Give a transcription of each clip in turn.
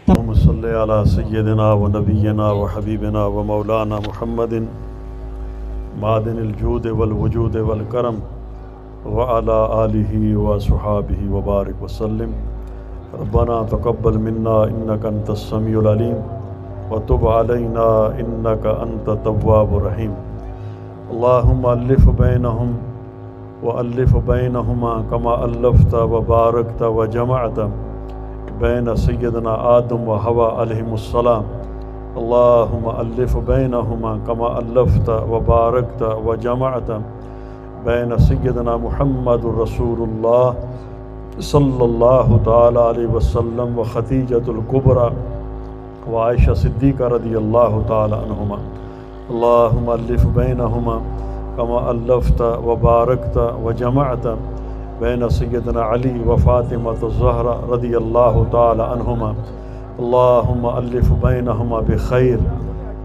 सल्ली अला सय्यदिना व नबिय्यिना व हबीबिना व मौलाना मुहम्मदिन मादिनिल जूद वल वजूद वल करम व अला आलिहि व सुहाबिहि व बारिक वसल्लिम। रब्बना तक़ब्बल मिन्ना इन्नका अंतस समीउल अलीम व तुब अलैना इन्नका अंतत तव्वाबुर रहीम। अल्लाहुम्मा अल्लिफ़ बैनहुम व अल्लिफ़ बैनहुमा कमा अल्लफ़्ता व बारकता व जमअता बैन सय्यदना आदम व हवा अलैहिमुस्सलाम। अल्लाहुम्मा अल्लिफ़ बैनहुमा कमा अल्लफ़्ता व बारकता व जमअता बैन सय्यदना मुहम्मदुर रसूलुल्लाह सल्लल्लाहु तआला अलैहि वसल्लम व खदीजतुल कुबरा व आयशा सिद्दीक़ा रज़ियल्लाहु तआला अन्हुमा। अल्लाहुम्मा अल्लिफ़ बैनहुमा कमा अल्लफ़्ता व बारकता व जमअता बैन सय्यदना अली व फ़ातिमतुज़ ज़हरा रज़ियल्लाहु तआला अन्हुमा। अल्लाहुम्मा अल्लिफ़ बैनहुमा बिख़ैर,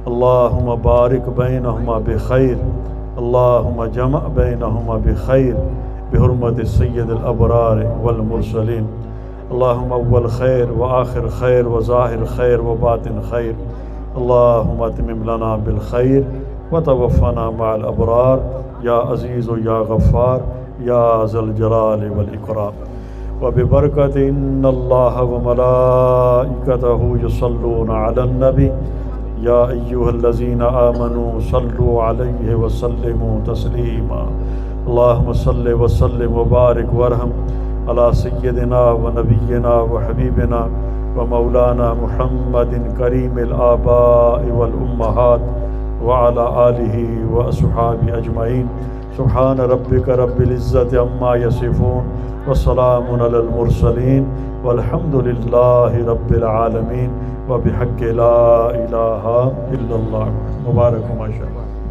अल्लाहुम्मा बारिक बैनहुमा बिख़ैर, अल्लाहुम्मा जमा बैनहुमा बिख़ैर बिहुर्मति सय्यदिल अबरार वल मुरसलीन। अल्लाहुम्मा अव्वल खैर व आखिर खैर व ज़ाहिर खैर व बातिन खैर। अल्लाहुम्मा अतमिम लना बिल खैर व तवफ़्फ़ना मअल अबरार या अज़ीज़ या गफ़्फ़ार या ज़ल जलाल वल इकराम। व बिबरकत इन्नल्लाह व मलाइकतहु युसल्लूना अलन नबी या अय्युहल्लज़ीना आमनू सल्लु अलैहि व सल्लिमू तस्लीमा। अल्लाहुम्मा सल्लि व सल्लिम व बारिक वरहम अला सय्यदिना व नबिय्यिना व हबीबिना व मौलाना मुहम्मदिन करीमिल आबाइ वल उम्महात व अला आलिहि व अस्हाबि अजमईन। सुब्हान रब्बिका रब्बिल इज़्ज़ति अम्मा यसिफून व सलामुन अलल मुरसलीन वल्हम्दुलिल्लाहि रब्बिल आलमीन व बिहक़्क़ि ला इलाहा इल्लल्लाह। मुबारक हो माशाअल्लाह।